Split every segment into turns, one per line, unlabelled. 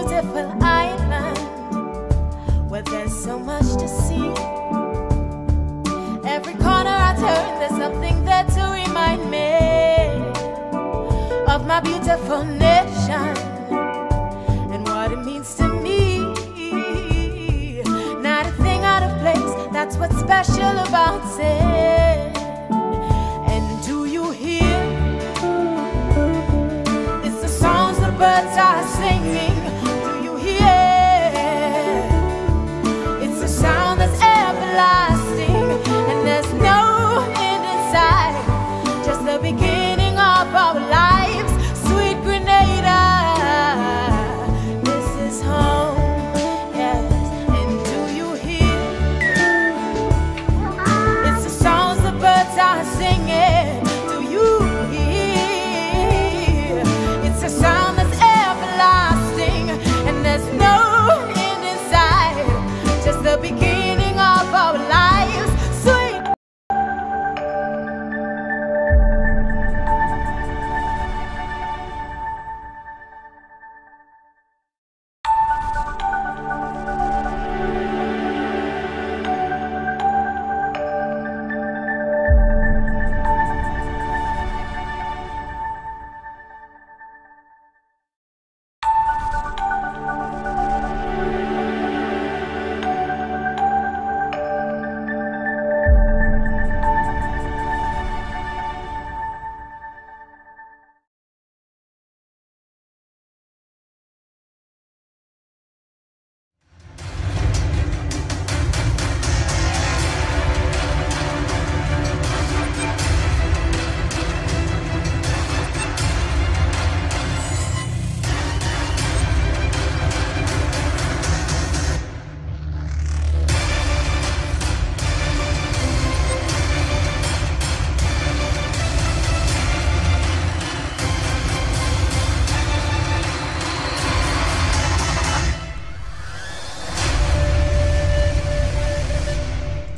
beautiful island where there's so much to see. Every corner I turn, there's something there to remind me of my beautiful nation and what it means to me. Not a thing out of place, that's what's special about it. And do you hear? It's the songs the birds are singing. Do you hear? It's a sound that's everlasting, and there's no end in sight, just the beginning of our lives. Sweet Grenada, this is home, yes. And do you hear? It's the songs the birds are singing. Do you hear? It's a sound that's everlasting, and there's no end in sight, just the beginning of our lives. Sweet.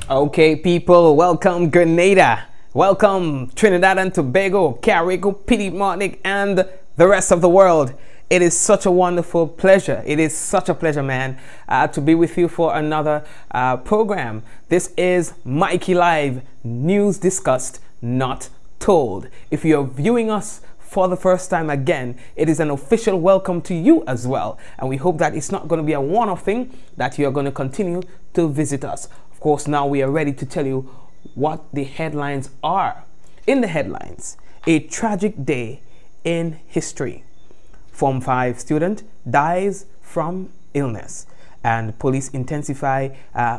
Okay, people, welcome Grenada, welcome Trinidad and Tobago, Carrico, Petite Martinique, and the rest of the world. It is such a wonderful pleasure. It is such a pleasure, man, to be with you for another program. This is Mikey Live, news discussed, not told. If you're viewing us for the first time, again, it is an official welcome to you as well. And we hope that it's not going to be a one-off thing, that you're going to continue to visit us. Of course, now we are ready to tell you what the headlines are. In the headlines, a tragic day in history. Form 5 student dies from illness, and police intensify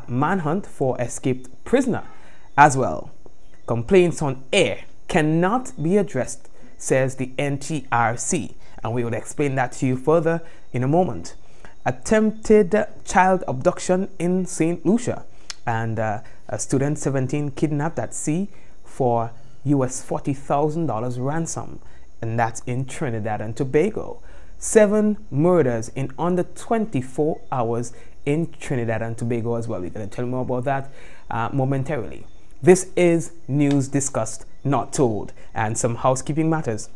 manhunt for escaped prisoner as well. Complaints on air cannot be addressed, says the NTRC, and we will explain that to you further in a moment. Attempted child abduction in St. Lucia, and a student 17 kidnapped at sea for US $40,000 ransom, and that's in Trinidad and Tobago. 7 murders in under 24 hours in Trinidad and Tobago as well. We're going to tell you more about that momentarily. This is news discussed, not told, and some housekeeping matters.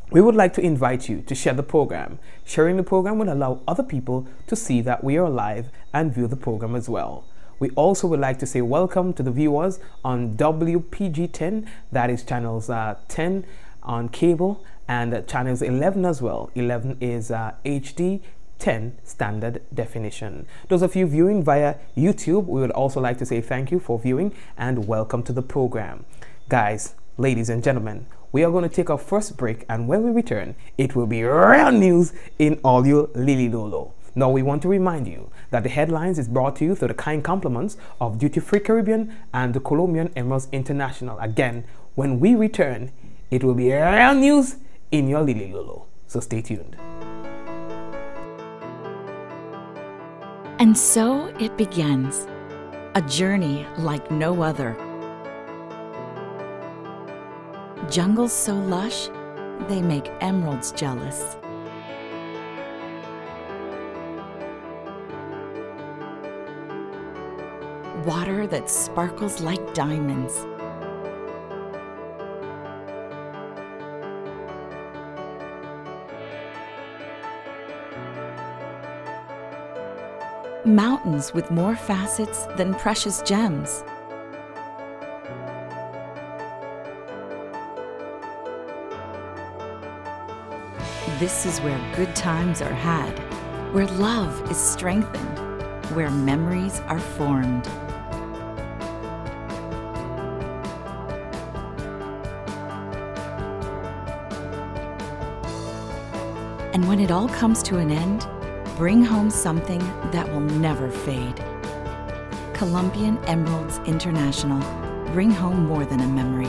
We would like to invite you to share the program. Sharing the program will allow other people to see that we are live and view the program as well. We also would like to say welcome to the viewers on WPG10, that is channels 10 on cable, and channels 11 as well. 11 is HD, 10 standard definition. Those of you viewing via YouTube, we would also like to say thank you for viewing and welcome to the program. Guys, ladies and gentlemen, we are going to take our first break, and when we return, it will be real news in all your Lili Lolo. Now, we want to remind you that the headlines is brought to you through the kind compliments of Duty Free Caribbean and the Colombian Emeralds International. Again, when we return, it will be real news in your Lili Lolo. So stay tuned.
And so it begins, a journey like no other. Jungles so lush, they make emeralds jealous. Water that sparkles like diamonds. mountains with more facets than precious gems. This is where good times are had, where love is strengthened, where memories are formed. And when it all comes to an end, bring home something that will never fade. Colombian Emeralds International. Bring home more than a memory.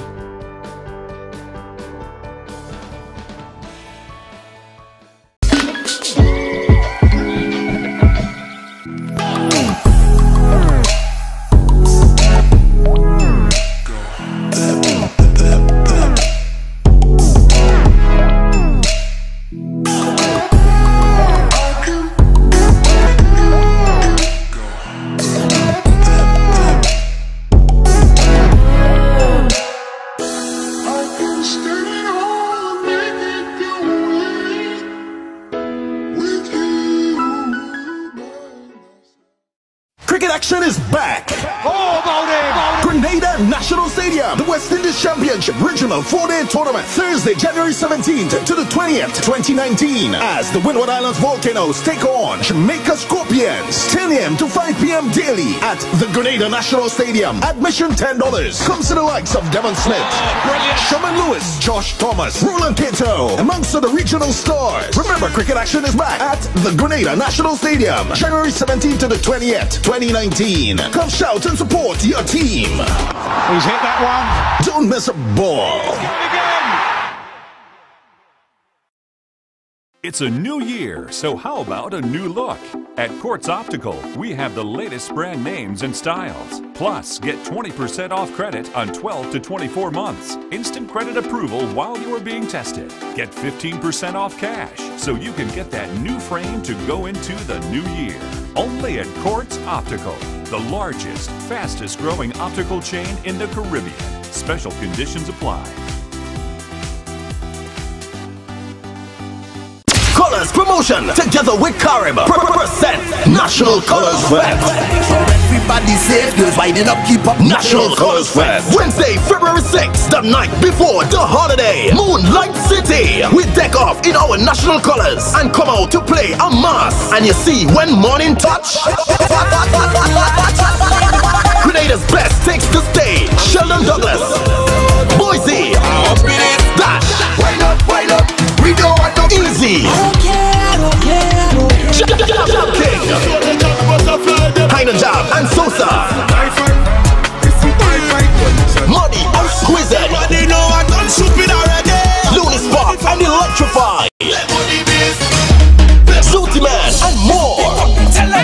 Cricket action is back! Grenada National Stadium, the West Indies Championship Regional 4-Day Tournament, Thursday, January 17th to the 20th, 2019, as the Windward Islands Volcanoes take on Jamaica Scorpions, 10 a.m. to 5 p.m. daily at the Grenada National Stadium. Admission $10. Comes to the likes of Devon Smith, Sherman Lewis, Josh Thomas, Roland Cato, amongst the regional stars. Remember, cricket action is back at the Grenada National Stadium, January 17th to the 20th, 2019. Come shout and support your team.
He's hit that one.
Don't miss a ball.
It's a new year, so how about a new look? At Quartz Optical, we have the latest brand names and styles. Plus, get 20% off credit on 12 to 24 months. Instant credit approval while you are being tested. Get 15% off cash, so you can get that new frame to go into the new year. Only at Quartz Optical, the largest, fastest growing optical chain in the Caribbean. Special conditions apply.
Colors Promotion together with Carib present National Colors Fest.
Everybody safe, girls winding up, keep up.
National Colors Fest, Wednesday, February 6th, the night before the holiday. Moonlight City, we deck off in our national colors and come out to play a mass. And you see, when morning touch, Grenada's best takes the stage. Sheldon Douglas, Boise, Dash,
Wind up, we don't want no
Easy, Jab King, Heine Jab and Sosa, Muddy and Squeezed, Looney Spark and Electrify, Zooty Man and more.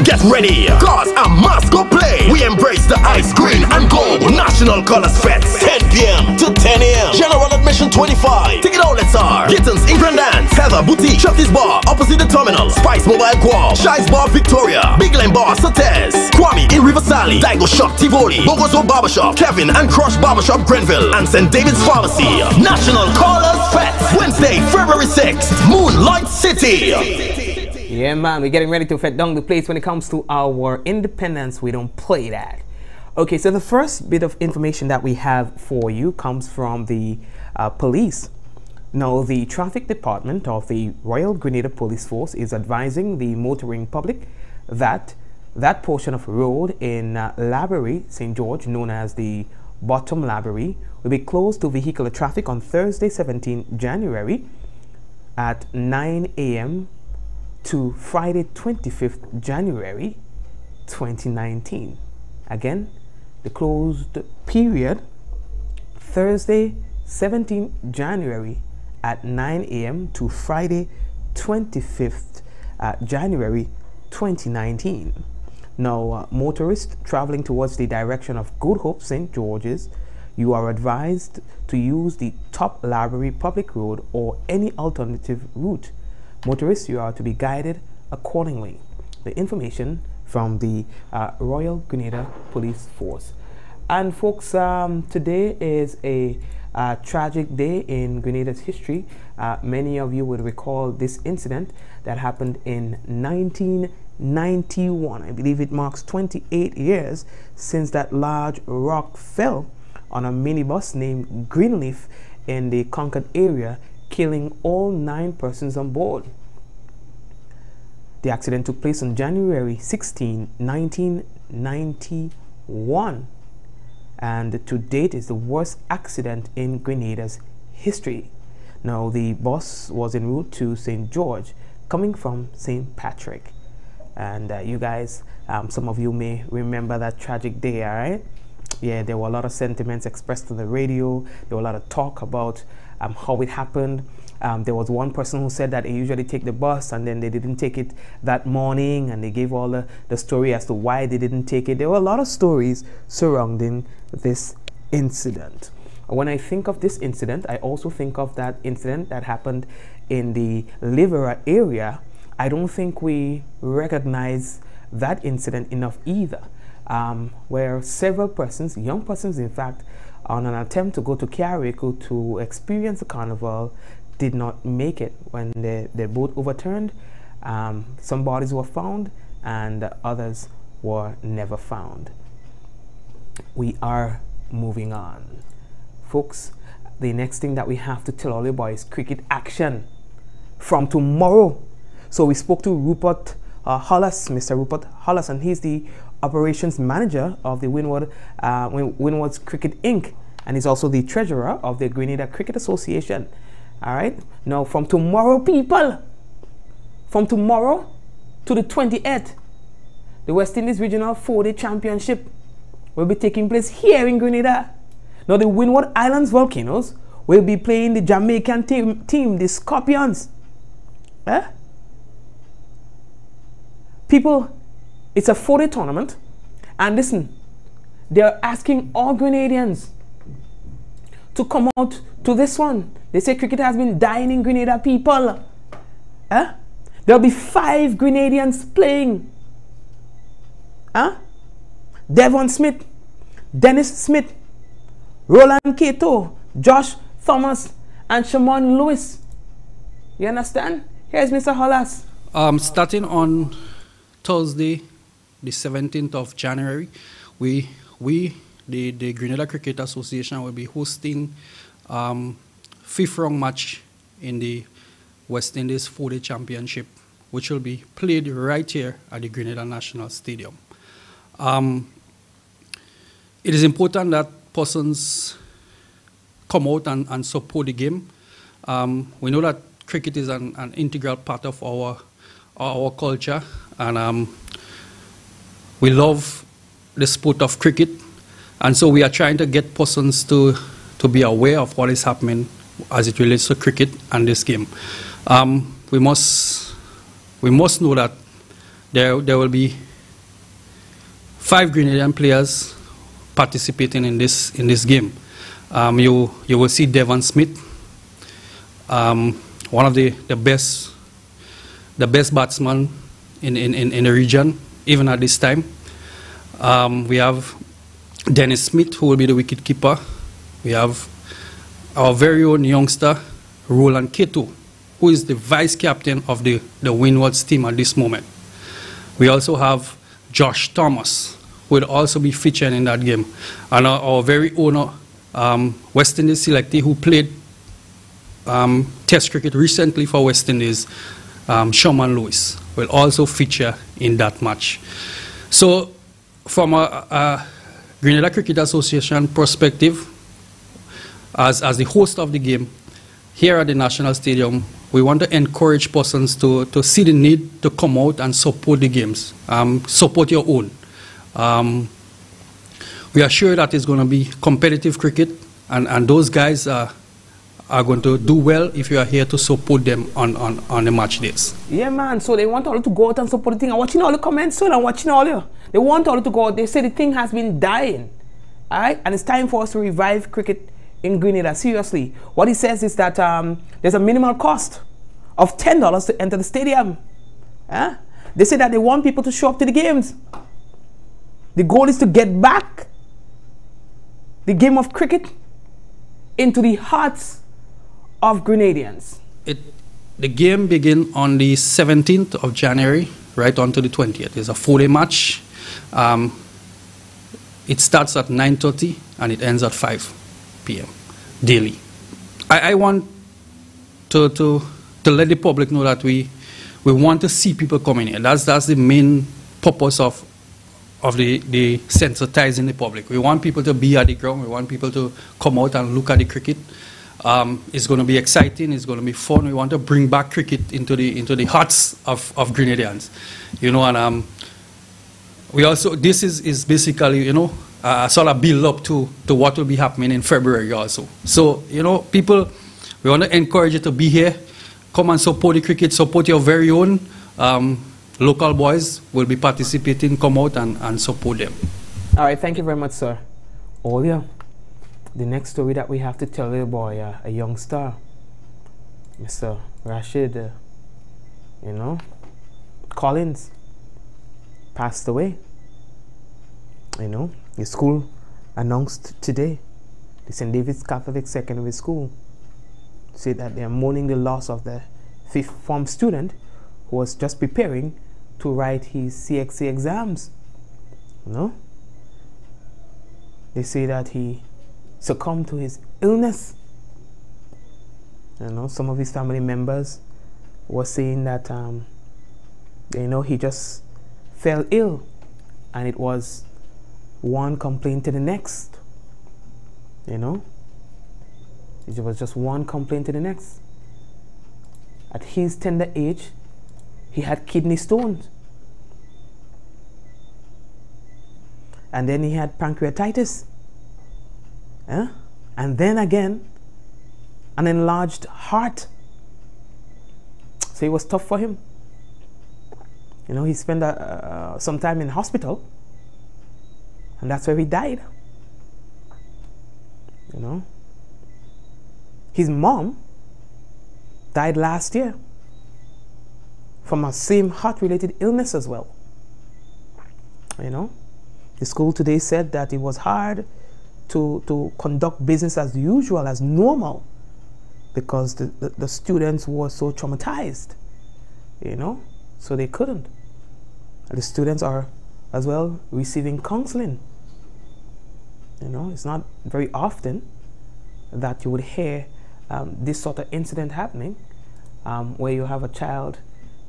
Get ready, cause a mass go play. We embrace the ice green and gold National Colors Fest, 10 p.m. to 10 a.m. General admission 25. Ticket outlets are Gittins, England Dance, Heather Boutique, Shotty's Bar, opposite the terminal, Spice Mobile Quad, Shi's Bar Victoria, Big Lane Bar, Sates, Kwame in River Sally, Daigo Shop Tivoli, Bogozo Barbershop, Kevin and Crush Barbershop Grenville, and St. David's Pharmacy. National Colors Fest, Wednesday, February 6th, Moonlight City.
Yeah, man, we're getting ready to fet down the place. When it comes to our independence, we don't play that. Okay, so the first bit of information that we have for you comes from the police. Now, the traffic department of the Royal Grenada Police Force is advising the motoring public that that portion of road in Laborie, St. George, known as the Bottom Laborie, will be closed to vehicular traffic on Thursday, 17 January at 9 a.m. to Friday, 25th January 2019. Again, the closed period, Thursday, 17 January at 9 a.m. to Friday, 25th January 2019. Now, motorists traveling towards the direction of Good Hope, St. George's, you are advised to use the Top Laborie Public Road or any alternative route. Motorists, you are to be guided accordingly. The information from the Royal Grenada Police Force. And folks, today is a a tragic day in Grenada's history. Many of you would recall this incident that happened in 1991. I believe it marks 28 years since that large rock fell on a minibus named Greenleaf in the Concord area, killing all 9 persons on board. The accident took place on January 16, 1991, and to date is the worst accident in Grenada's history. Now, the bus was en route to St. George, coming from St. Patrick. And you guys, some of you may remember that tragic day, all right? Yeah, there were a lot of sentiments expressed on the radio. There were a lot of talk about how it happened. There was one person who said that they usually take the bus and then they didn't take it that morning, and they gave all the story as to why they didn't take it. There were a lot of stories surrounding this incident. When I think of this incident, I also think of that incident that happened in the Livera area. I don't think we recognize that incident enough either, where several persons, young persons in fact, on an attempt to go to Carriacou to experience the carnival, did not make it. When the boat overturned, some bodies were found and others were never found. We are moving on. Folks, the next thing that we have to tell all you boys, cricket action from tomorrow. So we spoke to Rupert Hollis, Mr. Rupert Hollis, and he's the operations manager of the Windward's Cricket Inc., and he's also the treasurer of the Grenada Cricket Association. All right, now from tomorrow, people, from tomorrow to the 28th, the West Indies Regional 4-Day Championship will be taking place here in Grenada. Now, the Windward Islands Volcanoes will be playing the Jamaican team, the Scorpions. People, it's a 4-day tournament, and listen, they're asking all Grenadians to come out to this one. They say cricket has been dying in Grenada, people. There'll be 5 Grenadians playing. Devon Smith, Dennis Smith, Roland Cato, Josh Thomas, and Shimon Lewis. You understand? Here's Mr. Hollis.
Starting on Thursday, the 17th of January, the Grenada Cricket Association, will be hosting 5th round match in the West Indies 4-Day Championship, which will be played right here at the Grenada National Stadium. It is important that persons come out and support the game. We know that cricket is an integral part of our culture, and we love the sport of cricket, and so we are trying to get persons to be aware of what is happening as it relates to cricket and this game. We must know that there will be 5 Grenadian players participating in this game. You will see Devon Smith, one of the best batsmen in the region, even at this time. We have Dennis Smith, who will be the wicketkeeper. We have our very own youngster, Roland Cato, who is the vice captain of the Windward's team at this moment. We also have Josh Thomas, who will also be featured in that game. And our very own West Indies selectee, who played Test cricket recently for West Indies, Shimon Lewis, will also feature in that match. So from a Grenada Cricket Association perspective, as the host of the game, here at the National Stadium, we want to encourage persons to see the need to come out and support the games, support your own. We are sure that it's going to be competitive cricket, and those guys are going to do well if you are here to support them on the match days.
Yeah, man. So they want all to go out and support the thing. I'm watching all the comments, so I'm watching all you. They want all to go out. They say the thing has been dying. All right? And it's time for us to revive cricket in Grenada. Seriously. What he says is that there's a minimal cost of $10 to enter the stadium. They say that they want people to show up to the games. The goal is to get back the game of cricket into the hearts of Grenadians?
The game begins on the 17th of January, right on to the 20th. It's a 4-day match. It starts at 9:30 and it ends at 5 p.m. daily. I want to let the public know that we want to see people coming here. That's the main purpose of the sensitizing the public. We want people to be at the ground. We want people to come out and look at the cricket. It's going to be exciting. It's going to be fun. We want to bring back cricket into the hearts of Grenadians, you know. And we also, this is basically, you know, sort of build up to what will be happening in February also. So, you know, people, we want to encourage you to be here. Come and support the cricket. Support your very own. Local boys will be participating. Come out and support them.
All right, thank you very much, sir. Olia, the next story that we have to tell you, boy, a young star, Mr. Rashid, you know, Collins, passed away. You know, the school announced today, the St. David's Catholic Secondary School, say that they are mourning the loss of the 5th form student who was just preparing to write his CXC exams. You know, they say that he succumbed to his illness. You know, some of his family members were saying that you know, he just fell ill, and it was one complaint to the next. You know, it was just one complaint to the next. At his tender age, he had kidney stones, and then he had pancreatitis, and then again an enlarged heart. So it was tough for him. You know, he spent some time in hospital, and that's where he died. You know, his mom died last year from a same heart-related illness as well. You know, the school today said that it was hard to conduct business as usual, as normal, because the students were so traumatized, you know, so they couldn't. The students are as well receiving counseling. You know, it's not very often that you would hear this sort of incident happening, where you have a child,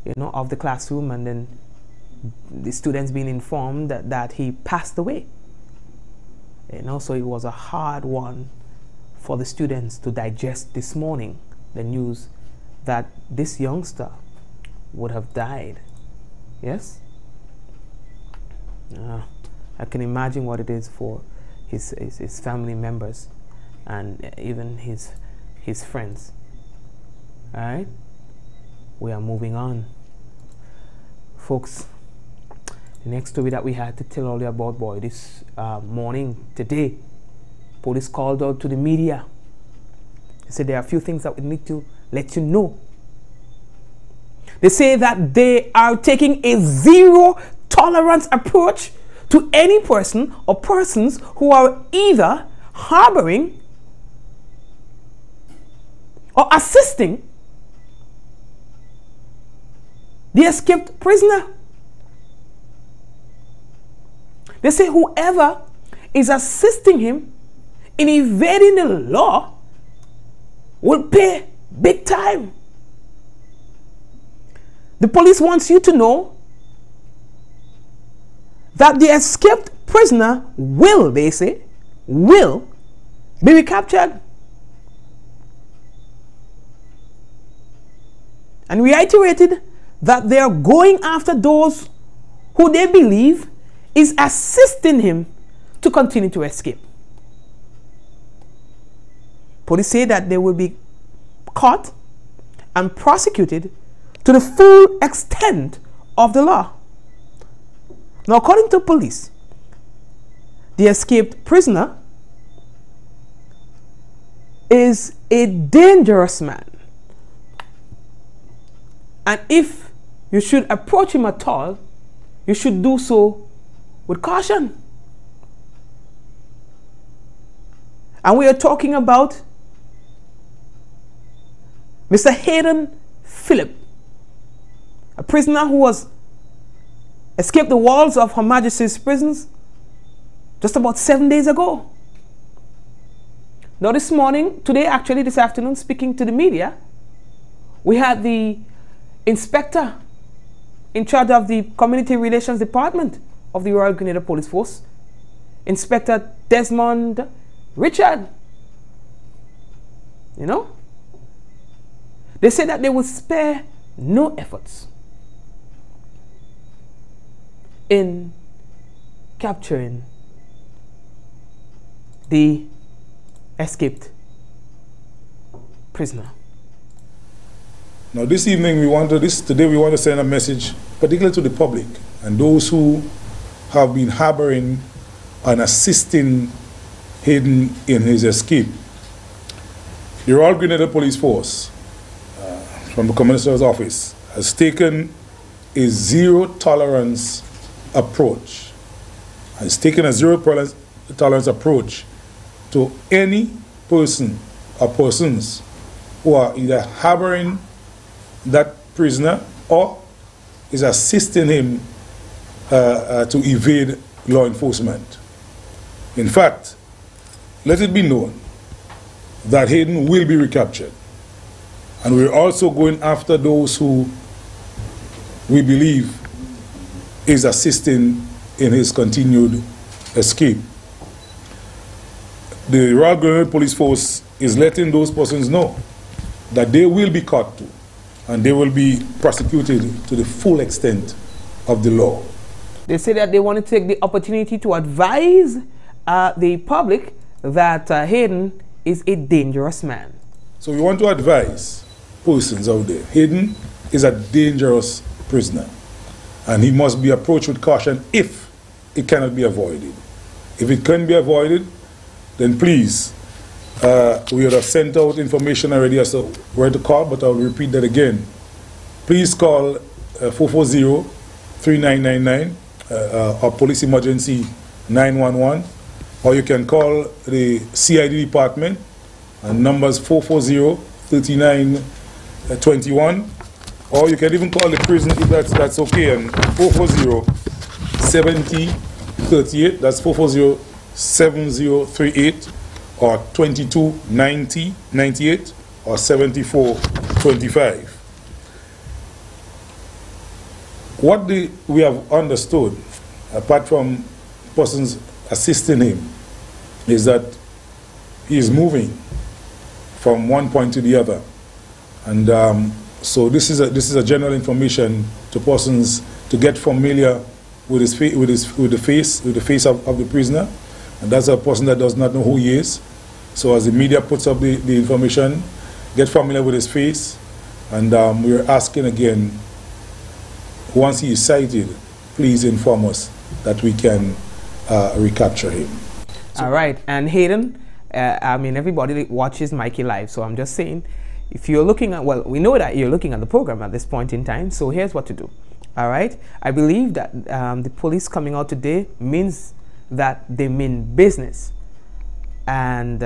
you know, of the classroom, and then the students being informed that he passed away. You know, so it was a hard one for the students to digest this morning, the news that this youngster would have died. Yes? I can imagine what it is for his family members and even his friends. All right? We are moving on. Folks, the next story that we had to tell all you about, boy, this morning, today, police called out to the media. They said there are a few things that we need to let you know. They say that they are taking a zero-tolerance approach to any person or persons who are either harboring or assisting the escaped prisoner. They say whoever is assisting him in evading the law will pay big time. The police wants you to know that the escaped prisoner will, they say, will be recaptured. And reiterated that they are going after those who they believe is assisting him to continue to escape. Police say that they will be caught and prosecuted to the full extent of the law. Now, according to police, the escaped prisoner is a dangerous man. And if you should approach him at all, you should do so with caution. And we are talking about Mr. Hayden Phillip, a prisoner who was escaped the walls of Her Majesty's prisons just about 7 days ago. Now this morning, actually this afternoon, speaking to the media, we had the inspector in charge of the Community Relations Department of the Royal Grenada Police Force, Inspector Desmond Richard. You know, they said that they will spare no efforts in capturing the escaped prisoner.
Now this evening today we want to send a message particularly to the public and those who have been harboring and assisting Hayden in his escape. The Royal Grenada Police Force from the Commissioner's Office has taken a zero-tolerance approach. Has taken a zero-tolerance approach to any person or persons who are either harboring that prisoner or is assisting him to evade law enforcement. In fact, let it be known that Hayden will be recaptured. And we're also going after those who we believe is assisting in his continued escape. The Royal Grenada Police Force is letting those persons know that they will be caught too, and they will be prosecuted to the full extent of the law.
They say that they want to take the opportunity to advise the public that Hayden is a dangerous man.
So we want to advise persons out there, Hayden is a dangerous prisoner, and he must be approached with caution if it cannot be avoided. If it can be avoided, then please, we would have sent out information already as to where to call, but I'll repeat that again. Please call 440-3999 or Police Emergency 911, or you can call the CID department and numbers 440-3921, or you can even call the prison if that's okay, and 440-7038, that's 440-7038, or 2290-98, or 7425. What we have understood, apart from persons assisting him, is that he is moving from one point to the other, and so this is a general information to persons to get familiar with the face of the prisoner, and that's a person that does not know who he is. So as the media puts up the information, get familiar with his face, and we're asking again, once he is sighted, please inform us that we can recapture him.
All right, and Hayden, I mean, everybody watches Mikey live, so I'm just saying, if you're looking at, well, we know that you're looking at the program at this point in time, so here's what to do. All right, I believe that the police coming out today means that they mean business, and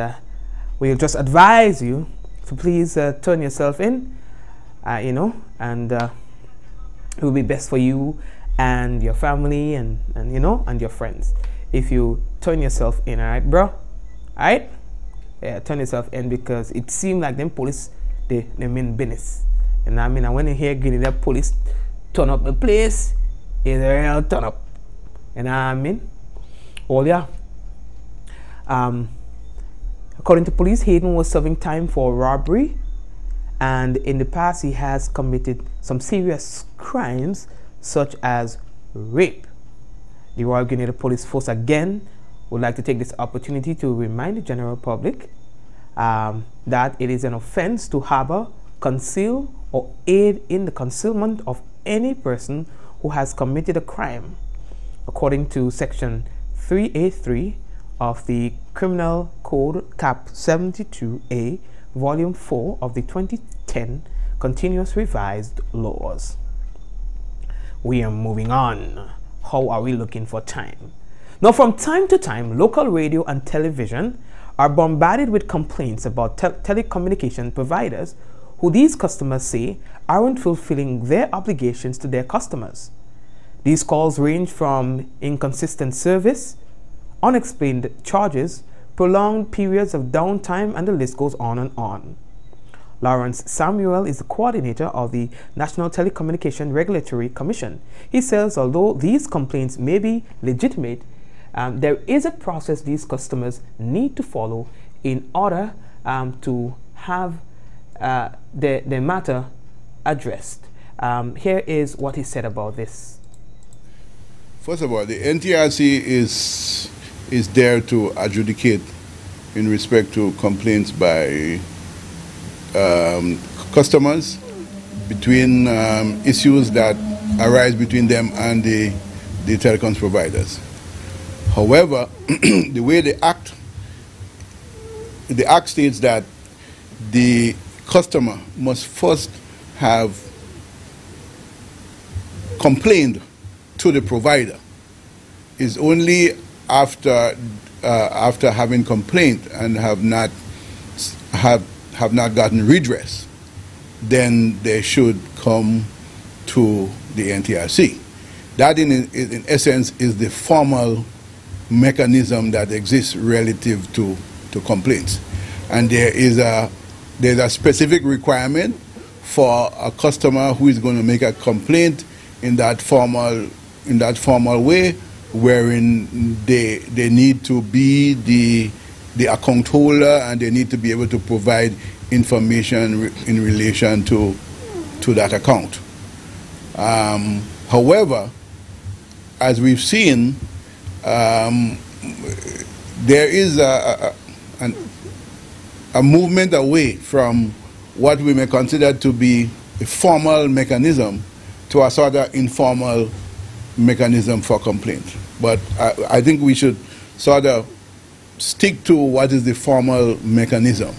we'll just advise you to please turn yourself in, you know, and it will be best for you and your family and you know, and your friends if you turn yourself in. All right, bro? All right, yeah, turn yourself in, because it seems like them police, they mean business. And I mean, and when you hear Grenada police turn up the place, it's a real turn up. You know what I mean? Oh yeah. According to police, Hayden was serving time for robbery, and in the past he has committed some serious crimes such as rape. The Royal Grenada Police Force again would like to take this opportunity to remind the general public that it is an offense to harbor, conceal, or aid in the concealment of any person who has committed a crime, according to Section 3A3 of the Criminal Code Cap 72A, Volume 4 of the 2010 Continuous Revised Laws. We are moving on. How are we looking for time? Now, from time to time, local radio and television are bombarded with complaints about telecommunication providers who these customers say aren't fulfilling their obligations to their customers. These calls range from inconsistent service, unexplained charges, prolonged periods of downtime, and the list goes on and on. Lawrence Samuel is the coordinator of the National Telecommunication Regulatory Commission. He says although these complaints may be legitimate, there is a process these customers need to follow in order to have their matter addressed. Here is what he said about this.
First of all, the NTRC is there to adjudicate in respect to complaints by customers between issues that arise between them and the telecoms providers. However, the way the act states that the customer must first have complained to the provider. Is only after having complained and have not gotten redress, then they should come to the NTRC. That in essence is the formal mechanism that exists relative to complaints. And there's a specific requirement for a customer who is going to make a complaint in that formal way, wherein they need to be the account holder and they need to be able to provide information in relation to that account. However, as we've seen, there is a movement away from what we may consider to be a formal mechanism to a sort of informal mechanism for complaint. But I think we should sort of stick to what is the formal mechanism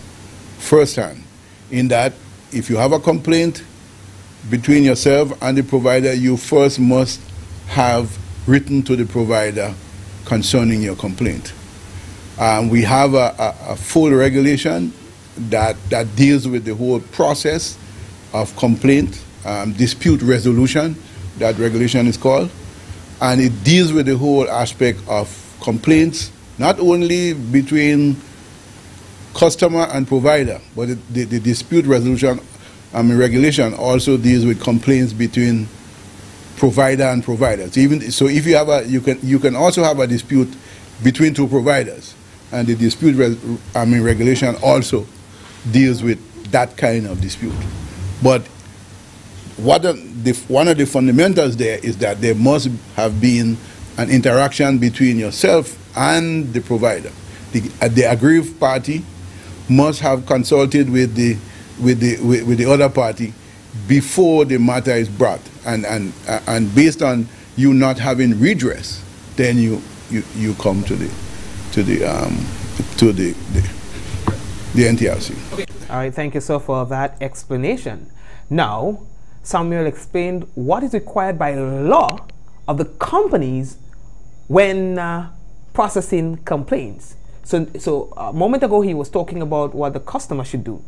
firsthand, in that if you have a complaint between yourself and the provider, you first must have written to the provider concerning your complaint. We have a full regulation that deals with the whole process of complaint, dispute resolution, that regulation is called, and it deals with the whole aspect of complaints, not only between customer and provider, but the dispute resolution regulation also deals with complaints between provider and providers. Even so, if you have you can also have a dispute between two providers, and the dispute regulation also deals with that kind of dispute. But one of the fundamentals there is that there must have been an interaction between yourself and the provider. The aggrieved party must have consulted with the other party before the matter is brought, and based on you not having redress, then you come to the NTRC.
Okay. All right, thank you, sir, for that explanation. Now, Samuel explained what is required by law of the companies when processing complaints. So a moment ago he was talking about what the customer should do.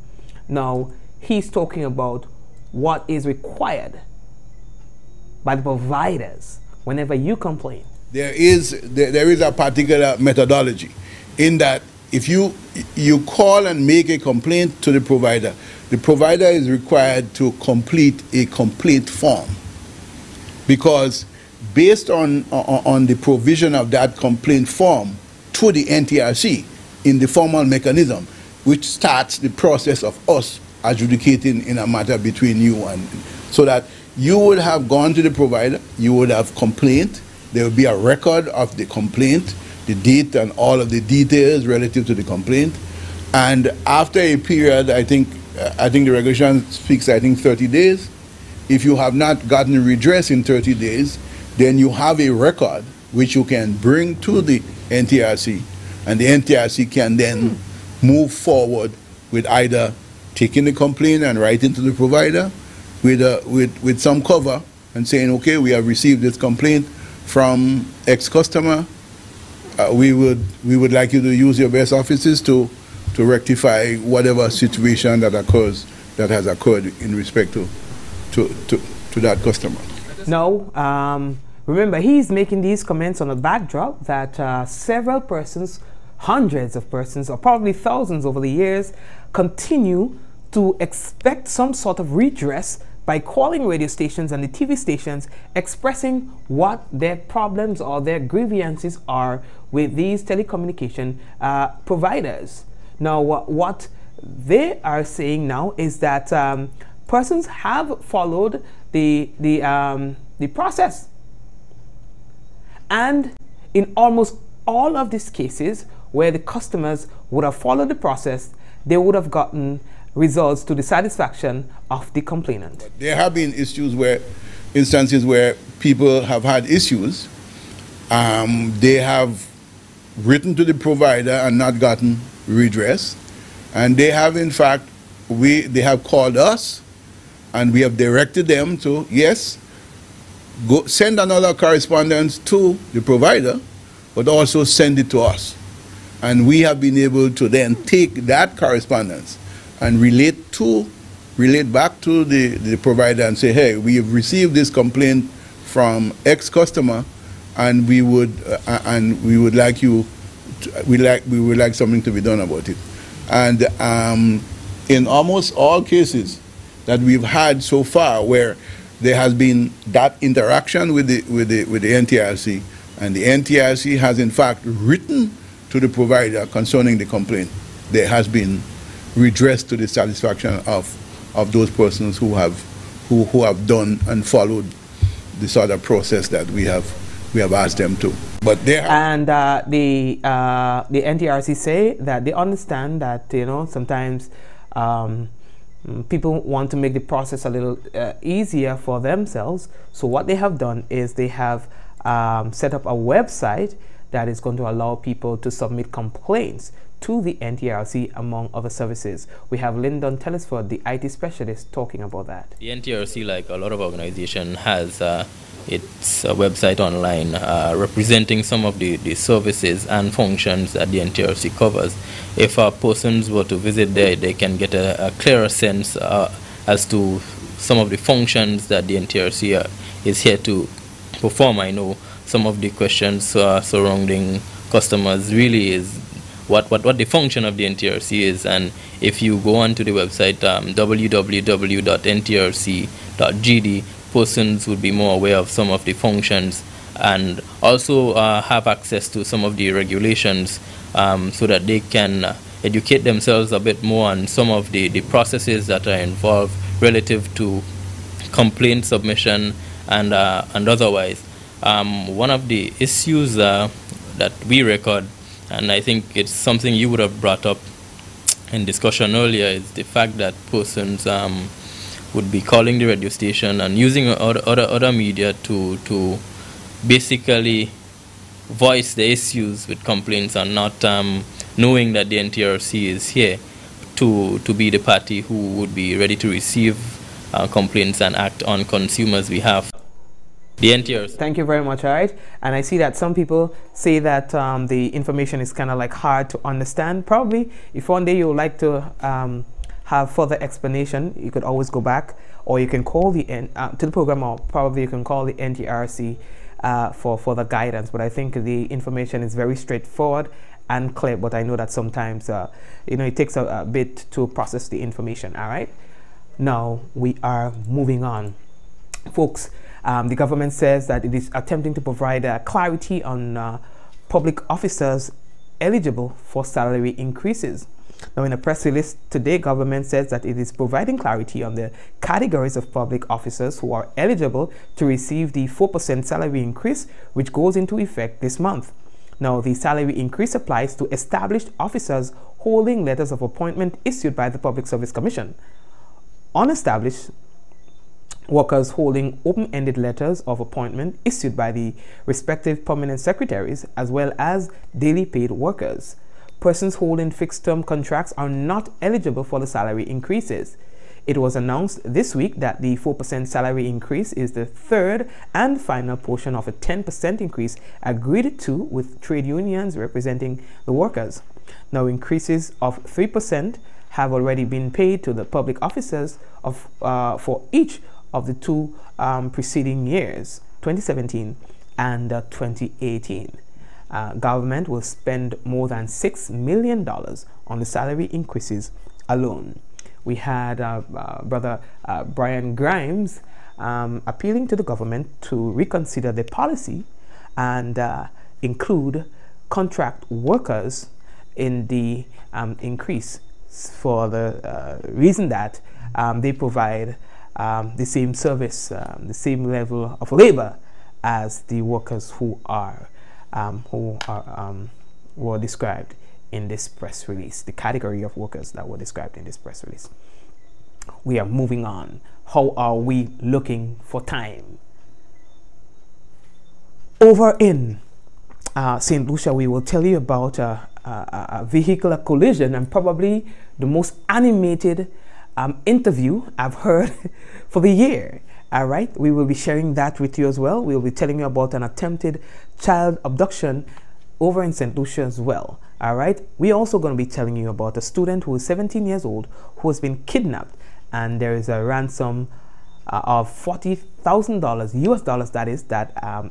Now he's talking about what is required by the providers whenever you complain.
There is a particular methodology in that if you call and make a complaint to the provider is required to complete a complaint form, because based on the provision of that complaint form to the NTRC in the formal mechanism, which starts the process of us adjudicating in a matter between you and, so that you would have gone to the provider, you would have complained, there would be a record of the complaint, the date and all of the details relative to the complaint, and after a period, I think the regulation speaks, 30 days. If you have not gotten redress in 30 days, then you have a record which you can bring to the NTRC, and the NTRC can then move forward with either taking the complaint and writing to the provider with some cover and saying, okay, we have received this complaint from X customer. We would like you to use your best offices to rectify whatever situation that occurs that has occurred in respect to that customer.
No, remember, he's making these comments on a backdrop that several persons, hundreds of persons, or probably thousands over the years, continue to expect some sort of redress by calling radio stations and the TV stations expressing what their problems or their grievances are with these telecommunication providers. Now, what they are saying now is that persons have followed the process, and in almost all of these cases where the customers would have followed the process, they would have gotten results to the satisfaction of the complainant.
There have been instances where people have had issues. They have written to the provider and not gotten redress, and they have, in fact, they have called us and we have directed them to, yes, go send another correspondence to the provider, but also send it to us. And we have been able to then take that correspondence and relate back to the provider and say, hey, we have received this complaint from X customer, and we would like something to be done about it. And in almost all cases that we've had so far, where there has been that interaction with the NTRC, and the NTRC has in fact written to the provider concerning the complaint, there has been redress to the satisfaction of those persons who have done and followed the sort of process that we have asked them to. But they
and the NTRC say that they understand that sometimes people want to make the process a little easier for themselves. So what they have done is they have set up a website that is going to allow people to submit complaints to the NTRC, among other services. We have Lyndon Telesford, the IT specialist, talking about that.
The NTRC, like a lot of organizations, has its website online representing some of the services and functions that the NTRC covers. If persons were to visit there, they can get a clearer sense as to some of the functions that the NTRC is here to perform. I know some of the questions surrounding customers really is what the function of the NTRC is, and if you go onto the website www.ntrc.gd, persons would be more aware of some of the functions and also have access to some of the regulations so that they can educate themselves a bit more on some of the processes that are involved relative to complaint submission and otherwise. One of the issues that we record, and I think it's something you would have brought up in discussion earlier, is the fact that persons would be calling the radio station and using other media to basically voice the issues with complaints and not knowing that the NTRC is here to be the party who would be ready to receive complaints and act on consumers' behalf. The NTRC.
Thank you very much. All right, and I see that some people say that the information is kind of like hard to understand. Probably if one day you would like to have further explanation, you could always go back, or you can call to the program, or probably you can call the NTRC for further guidance. But I think the information is very straightforward and clear, but I know that sometimes it takes a bit to process the information. All right, now we are moving on, folks. The government says that it is attempting to provide clarity on public officers eligible for salary increases. Now, in a press release today, government says that it is providing clarity on the categories of public officers who are eligible to receive the 4% salary increase, which goes into effect this month. Now, the salary increase applies to established officers holding letters of appointment issued by the Public Service Commission. Unestablished workers holding open-ended letters of appointment issued by the respective permanent secretaries, as well as daily paid workers. Persons holding fixed-term contracts are not eligible for the salary increases. It was announced this week that the 4% salary increase is the third and final portion of a 10% increase agreed to with trade unions representing the workers. Now, increases of 3% have already been paid to the public officers of for each of the two preceding years, 2017 and 2018. Government will spend more than $6 million on the salary increases alone. We had Brother Brian Grimes appealing to the government to reconsider the policy and include contract workers in the increase, for the reason that they provide the same service, the same level of labor as the workers who were described in this press release, the category of workers that were described in this press release. We are moving on. How are we looking for time? Over in St. Lucia, we will tell you about a vehicular collision, and probably the most animated interview I've heard for the year. All right, we will be sharing that with you as well. We'll be telling you about an attempted child abduction over in St. Lucia as well. All right, we're also going to be telling you about a student who is 17 years old who has been kidnapped, and there is a ransom of $40,000 US dollars, that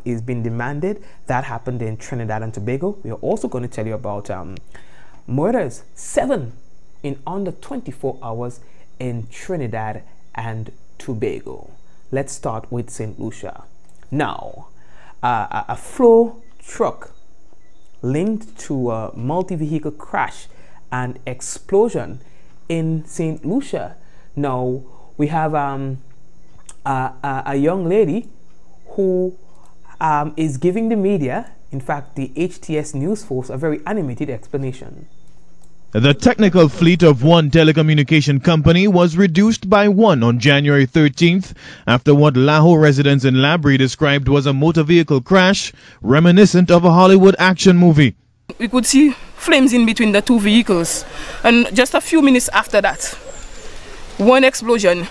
is being demanded. That happened in Trinidad and Tobago. We are also going to tell you about murders, 7 in under 24 hours in Trinidad and Tobago. Let's start with St. Lucia. Now, a flow truck linked to a multi-vehicle crash and explosion in St. Lucia. Now, we have a young lady who is giving the media, in fact the HTS News Force, a very animated explanation.
The technical fleet of one telecommunication company was reduced by 1 on January 13th after what Lahore residents in Labrie described was a motor vehicle crash reminiscent of a Hollywood action movie.
We could see flames in between the two vehicles, and just a few minutes after that, one explosion,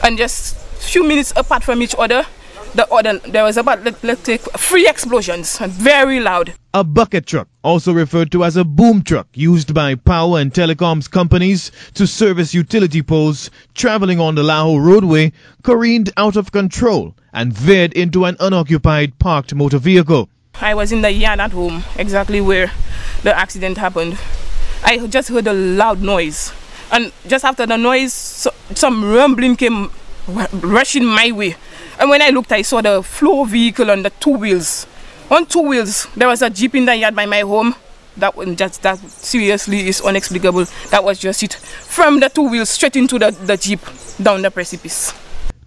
and just a few minutes apart from each other, there was about, let's take 3 explosions, and very loud.
A bucket truck, also referred to as a boom truck, used by power and telecoms companies to service utility poles traveling on the Lahore roadway, careened out of control and veered into an unoccupied parked motor vehicle.
I was in the yard at home, exactly where the accident happened. I just heard a loud noise, and just after the noise, some rumbling came rushing my way. And when I looked, I saw the flow vehicle on the 2 wheels. On 2 wheels, there was a jeep in the yard by my home. That seriously is unexplicable. That was just it. From the 2 wheels straight into the jeep down the precipice.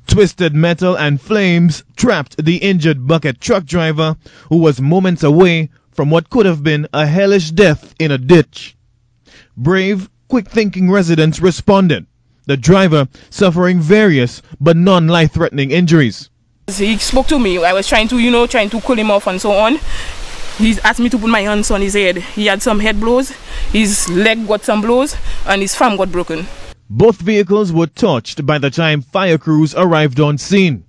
Twisted metal and flames trapped the injured bucket truck driver, who was moments away from what could have been a hellish death in a ditch. Brave, quick-thinking residents responded, the driver suffering various but non-life-threatening injuries.
He spoke to me. I was trying to cool him off and so on. He asked me to put my hands on his head. He had some head blows, his leg got some blows, and his thumb got broken.
Both vehicles were torched by the time fire crews arrived on scene.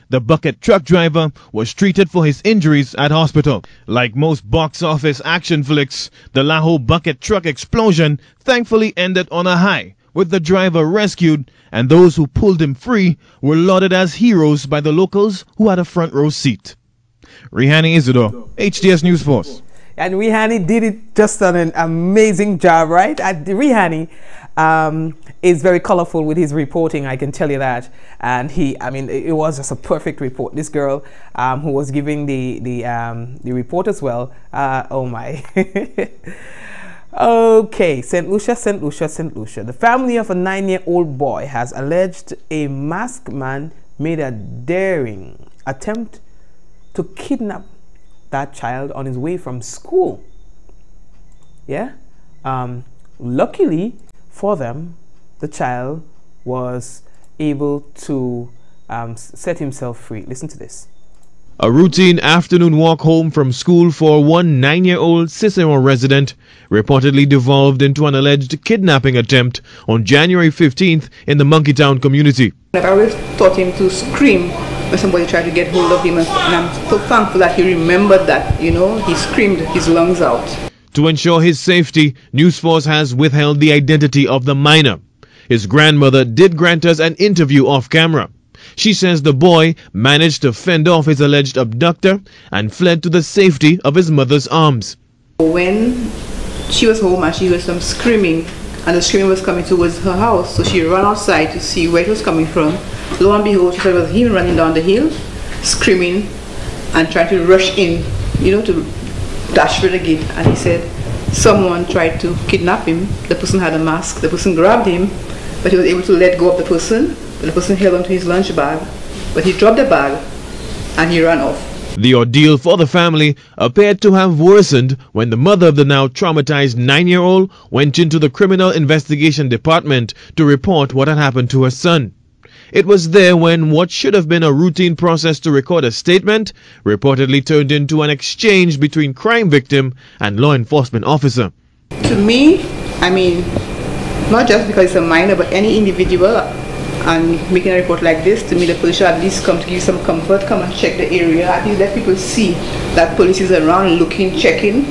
The bucket truck driver was treated for his injuries at hospital. Like most box office action flicks, the Lahore bucket truck explosion thankfully ended on a high, with the driver rescued, and those who pulled him free were lauded as heroes by the locals who had a front row seat. Rihani Isidore, HTS News Force.
And Rihani did it just on an amazing job, right? Rihani is very colorful with his reporting, I can tell you that. And it was just a perfect report. This girl who was giving the report as well. Oh my. Okay, St. Lucia. The family of a 9-year-old boy has alleged a masked man made a daring attempt to kidnap that child on his way from school. Yeah. Luckily for them, the child was able to set himself free. Listen to this.
A routine afternoon walk home from school for one 9-year-old Cicero resident reportedly devolved into an alleged kidnapping attempt on January 15th in the Monkeytown community.
I always taught him to scream when somebody tried to get hold of him, and I'm so thankful that he remembered that, he screamed his lungs out.
To ensure his safety, News Force has withheld the identity of the minor. His grandmother did grant us an interview off camera. She says the boy managed to fend off his alleged abductor and fled to the safety of his mother's arms.
When she was home and she heard some screaming, and the screaming was coming towards her house, so she ran outside to see where it was coming from. Lo and behold, she said it was him running down the hill, screaming and trying to rush in, you know, to dash through the gate. And he said someone tried to kidnap him. The person had a mask. The person grabbed him, but he was able to let go of the person. But the person held onto his lunch bag, but he dropped the bag and he ran off.
The ordeal for the family appeared to have worsened when the mother of the now traumatized 9-year-old went into the Criminal Investigation Department to report what had happened to her son. It was there when what should have been a routine process to record a statement reportedly turned into an exchange between crime victim and law enforcement officer.
To me, I mean, not just because it's a minor, but any individual and making a report like this, to me the police should at least come to give some comfort, come and check the area, at least let people see that police is around looking, checking.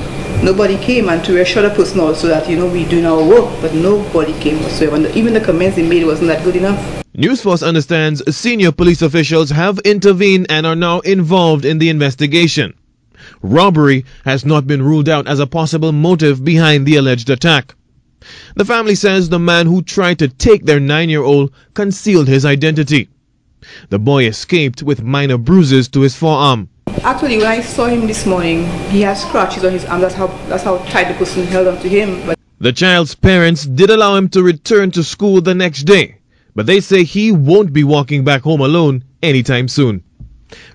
Nobody came, and to reassure the person also that, you know, we're doing our work, but nobody came whatsoever. And even the comments they made wasn't that good enough.
News Force understands senior police officials have intervened and are now involved in the investigation. Robbery has not been ruled out as a possible motive behind the alleged attack. The family says the man who tried to take their 9-year-old concealed his identity. The boy escaped with minor bruises to his forearm.
Actually, when I saw him this morning, he has scratches on his arm. That's how tight the person held on to him. But
the child's parents did allow him to return to school the next day, but they say he won't be walking back home alone anytime soon.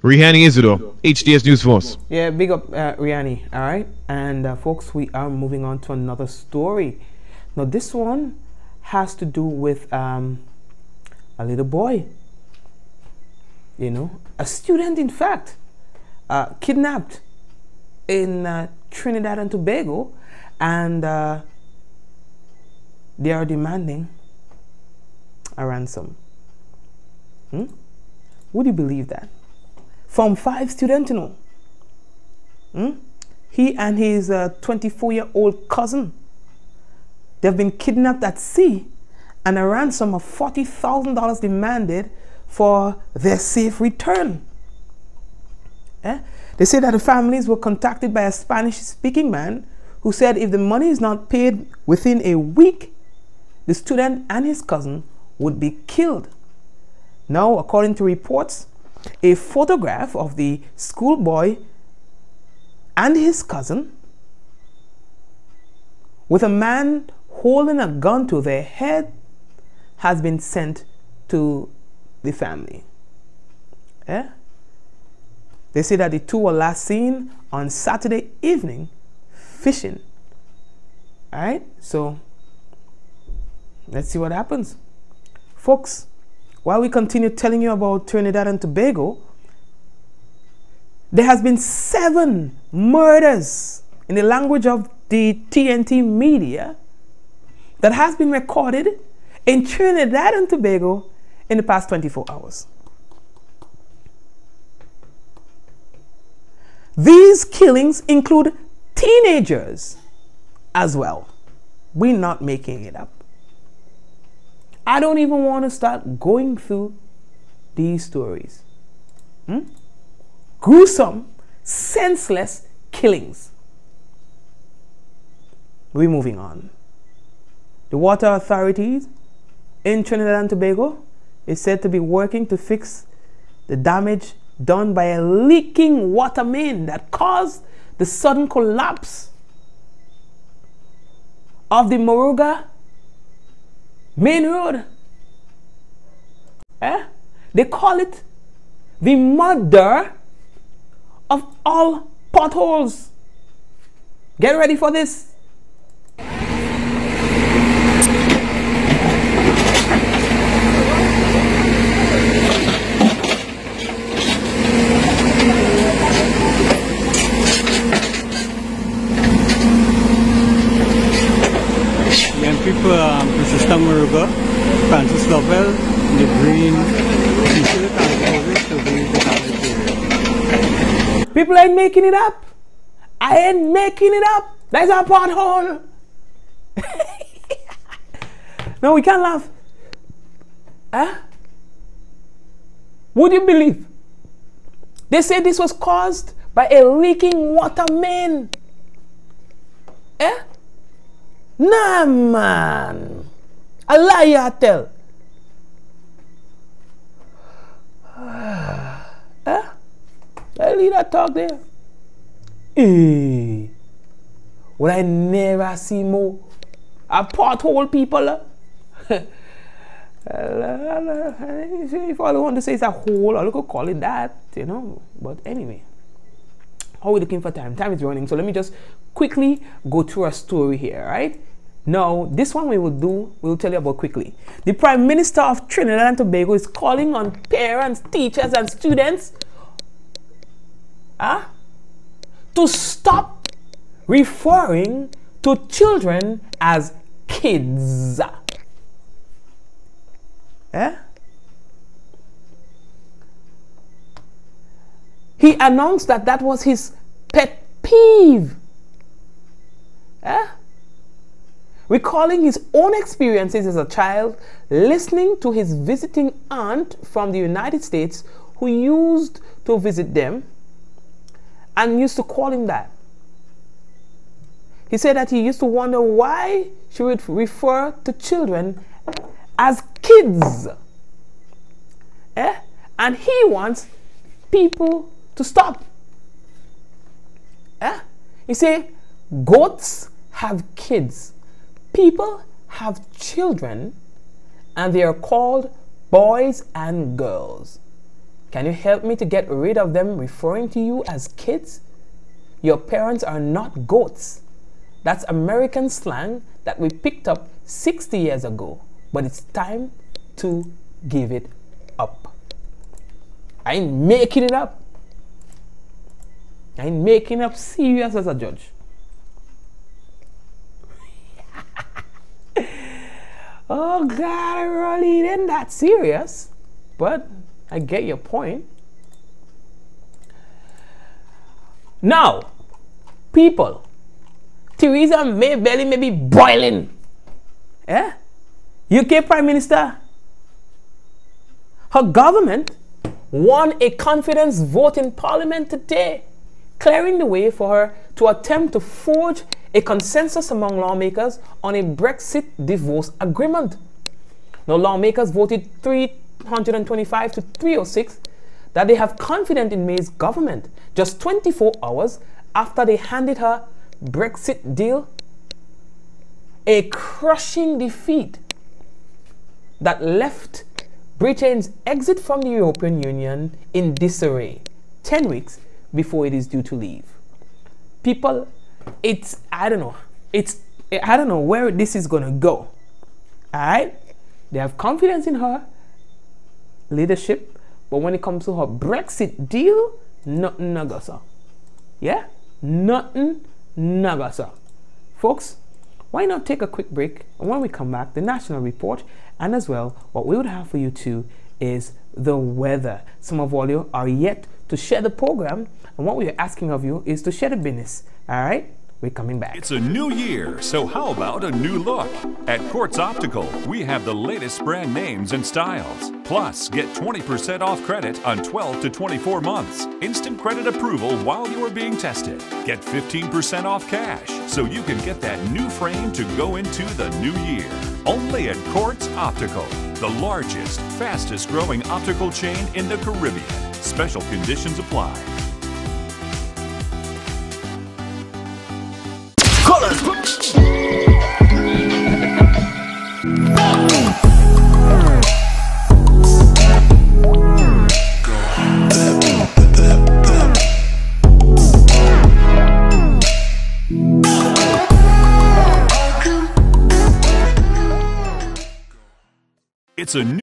Rihani Isidore, HDS News Force.
Yeah, big up Rihani, all right? And folks, we are moving on to another story. Now this one has to do with a little boy, you know, a student in fact, kidnapped in Trinidad and Tobago, and they are demanding a ransom. Would you believe that? From 5 students, you know. He and his 24-year-old cousin, they've been kidnapped at sea, and a ransom of $40,000 demanded for their safe return. They say that the families were contacted by a Spanish-speaking man who said if the money is not paid within a week, the student and his cousin would be killed. Now, according to reports, a photograph of the schoolboy and his cousin with a man holding a gun to their head has been sent to the family. They say that the two were last seen on Saturday evening fishing. All right, so let's see what happens. Folks, while we continue telling you about Trinidad and Tobago, there has been 7 murders in the language of the TNT media that has been recorded in Trinidad and Tobago in the past 24 hours. These killings include teenagers as well. We're not making it up. I don't even want to start going through these stories. Gruesome, senseless killings. We're moving on. The water authorities in Trinidad and Tobago is said to be working to fix the damage done by a leaking water main that caused the sudden collapse of the Moruga main road. They call it the mother of all potholes. Get ready for this.
People, Sister Moruga, Francis Lovell, the Green,
people ain't making it up. I ain't making it up. There's a pothole. No, we can't laugh. Huh? Would you believe? They say this was caused by a leaking water main. Eh? Nah, man. A lie I tell. Eh? I leave that talk there. Eh. Will I never see more a pothole people? If all I want to say is a hole, I could call it that, you know. But anyway, how are we looking for time? Time is running, so let me just quickly go through a story here, right? Now, this one we'll tell you about quickly. The Prime Minister of Trinidad and Tobago is calling on parents, teachers, and students to stop referring to children as kids. He announced that that was his pet peeve. Recalling his own experiences as a child, listening to his visiting aunt from the United States who used to visit them and used to call him that. He said that he used to wonder why she would refer to children as kids. And he wants people to stop. He said, goats have kids. People have children, and they are called boys and girls. Can you help me to get rid of them referring to you as kids? Your parents are not goats. That's American slang that we picked up 60 years ago, but it's time to give it up. I ain't making it up. I ain't making up serious as a judge. Oh God, I really ain't that serious, but I get your point. Now, people, Theresa May belly may be boiling. UK Prime Minister, her government won a confidence vote in Parliament today, clearing the way for her to attempt to forge a consensus among lawmakers on a Brexit divorce agreement. Now, lawmakers voted 325 to 306 that they have confidence in May's government just 24 hours after they handed her Brexit deal a crushing defeat that left Britain's exit from the European Union in disarray 10 weeks before it is due to leave. People, I don't know where this is gonna go. Alright? They have confidence in her leadership, but when it comes to her Brexit deal, nothing nagasa. Yeah? Nothing nagasa. Folks, why not take a quick break, and when we come back, the national report, and as well, what we would have for you too is the weather. Some of you are yet to share the program, and what we're asking of you is to share the business. All right, we're coming back.
It's a new year, so how about a new look? At Quartz Optical, we have the latest brand names and styles. Plus, get 20% off credit on 12 to 24 months. Instant credit approval while you are being tested. Get 15% off cash, so you can get that new frame to go into the new year. Only at Quartz Optical, the largest, fastest growing optical chain in the Caribbean. Special conditions apply. It's a new.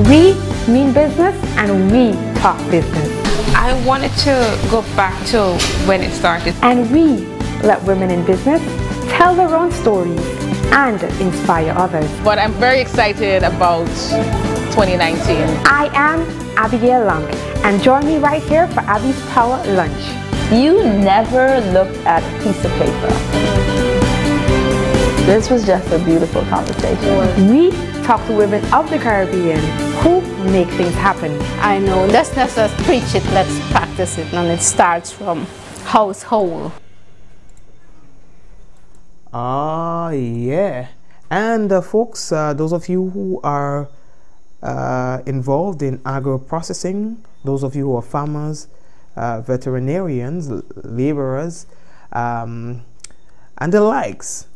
We mean business and we talk business.
I wanted to go back to when it started.
And we let women in business tell their own stories and inspire others.
But I'm very excited about 2019.
I am Abigail Long, and join me right here for Abby's Power Lunch.
You never looked at a piece of paper. This was just a beautiful conversation.
We talk to women of the Caribbean who make things happen.
I know, let's not just preach it, let's practice it, and it starts from household.
Yeah. And folks, those of you who are involved in agro-processing, those of you who are farmers, veterinarians, laborers, and the likes,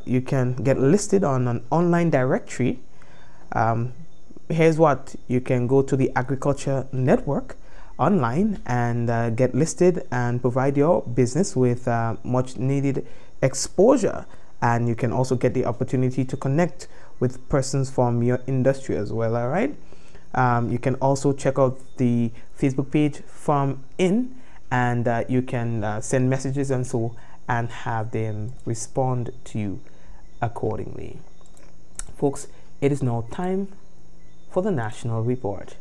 you can get listed on an online directory. Here's what: you can go to the Agriculture Network online and get listed and provide your business with much needed exposure, and you can also get the opportunity to connect with persons from your industry as well. All right. You can also check out the Facebook page Farm In, and you can send messages and so and have them respond to you accordingly. Folks, it is now time for the National Report.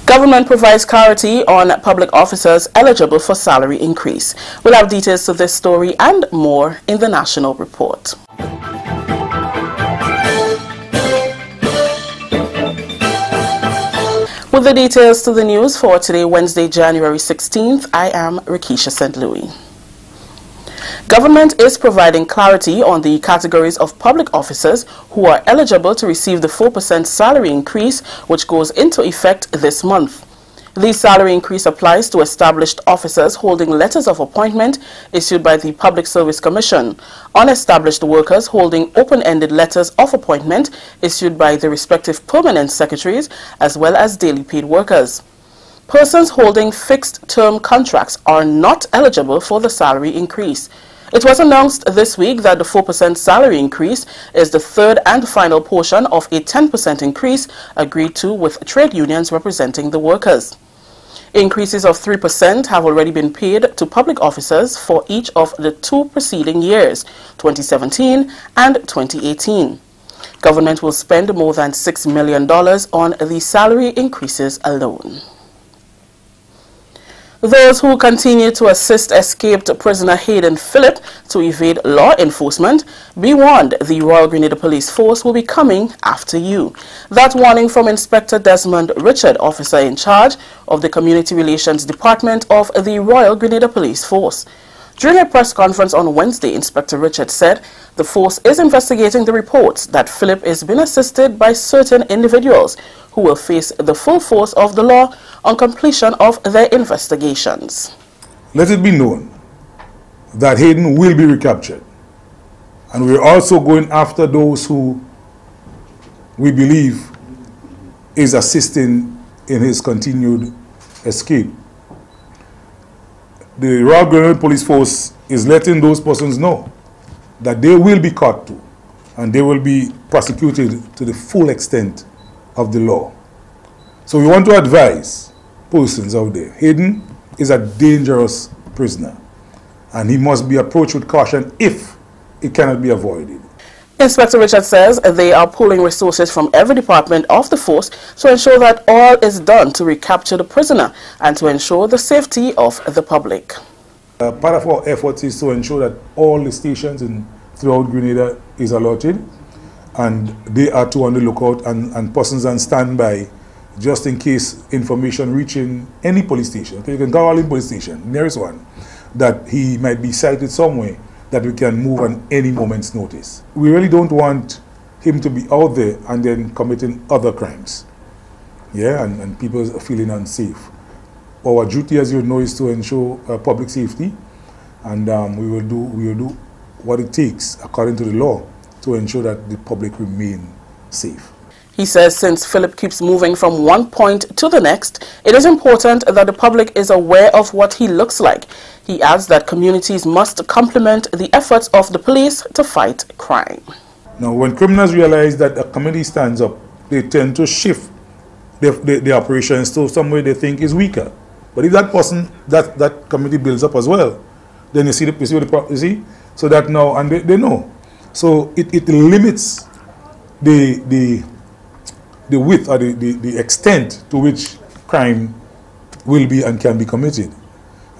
Government provides clarity on public officers eligible for salary increase. We'll have details to this story and more in the National Report. With the details to the news for today, Wednesday, January 16th, I am Rikisha St. Louis. Government is providing clarity on the categories of public officers who are eligible to receive the 4% salary increase, which goes into effect this month. The salary increase applies to established officers holding letters of appointment issued by the Public Service Commission, unestablished workers holding open-ended letters of appointment issued by the respective permanent secretaries, as well as daily paid workers. Persons holding fixed-term contracts are not eligible for the salary increase. It was announced this week that the 4% salary increase is the third and final portion of a 10% increase agreed to with trade unions representing the workers. Increases of 3% have already been paid to public officers for each of the two preceding years, 2017 and 2018. Government will spend more than $6 million on the salary increases alone. Those who continue to assist escaped prisoner Hayden Phillip to evade law enforcement, be warned, the Royal Grenada Police Force will be coming after you. That warning from Inspector Desmond Richard, officer in charge of the Community Relations Department of the Royal Grenada Police Force. During a press conference on Wednesday, Inspector Richard said the force is investigating the reports that Phillip is being assisted by certain individuals who will face the full force of the law on completion of their investigations.
Let it be known that Hayden will be recaptured, and we're also going after those who we believe is assisting in his continued escape. The Royal Grenada Police Force is letting those persons know that they will be caught too, and they will be prosecuted to the full extent of the law. So we want to advise persons out there, Hayden is a dangerous prisoner, and he must be approached with caution if it cannot be avoided.
Inspector Richard says they are pooling resources from every department of the force to ensure that all is done to recapture the prisoner and to ensure the safety of the public.
Part of our efforts is to ensure that all the stations throughout Grenada is allotted, and they are to on the lookout and persons on standby just in case information reaching any police station. Okay, you can call any police station, nearest one, that he might be sighted somewhere, that we can move on any moment's notice. We really don't want him to be out there and then committing other crimes. Yeah, and people are feeling unsafe. Our duty, as you know, is to ensure public safety, and we will do what it takes according to the law to ensure that the public remain safe.
He says since Philip keeps moving from one point to the next, it is important that the public is aware of what he looks like. He adds that communities must complement the efforts of the police to fight crime.
Now, when criminals realize that a committee stands up, they tend to shift the operations to somewhere they think is weaker. But if that person, that committee builds up as well, then you see, so that now, and they know. So it limits the width or the extent to which crime will be and can be committed.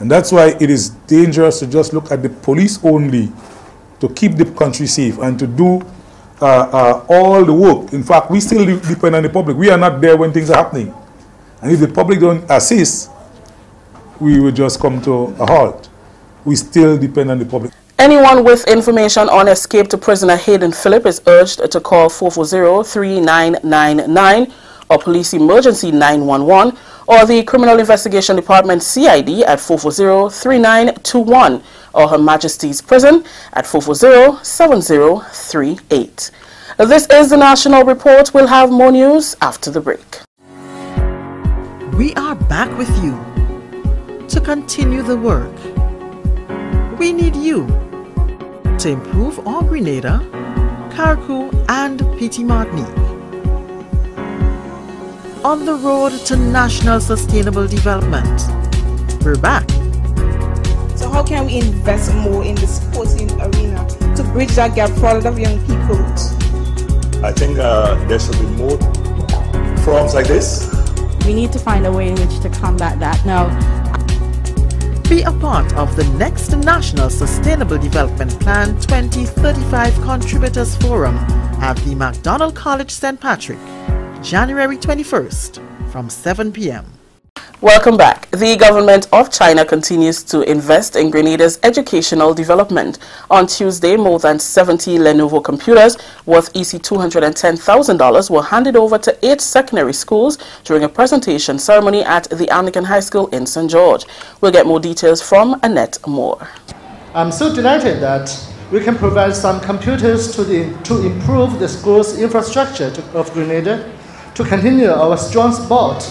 And that's why it is dangerous to just look at the police only to keep the country safe and to do all the work. In fact, we still depend on the public. We are not there when things are happening. And if the public don't assist, we will just come to a halt. We still depend on the public.
Anyone with information on escaped prisoner Hayden Phillip is urged to call 440-3999 or Police Emergency 911 or the Criminal Investigation Department CID at 440-3921 or Her Majesty's Prison at 440-7038. This is the National Report. We'll have more news after the break.
We are back with you to continue the work. We need you to improve all Grenada, Carriacou and Petite Martinique. On the road to national sustainable development. We're back.
So how can we invest more in the sporting arena to bridge that gap for a lot of young people?
I think there should be more forums like this.
We need to find a way in which to combat that now.
Be a part of the next National Sustainable Development Plan 2035 Contributors Forum at the MacDonald College, St. Patrick, January 21st from 7 p.m.
Welcome back. The government of China continues to invest in Grenada's educational development. On Tuesday, more than 70 Lenovo computers worth EC $210,000 were handed over to 8 secondary schools during a presentation ceremony at the Anglican High School in St. George. We'll get more details from Annette Moore.
I'm so delighted that we can provide some computers to improve the school's infrastructure of Grenada, to continue our strong support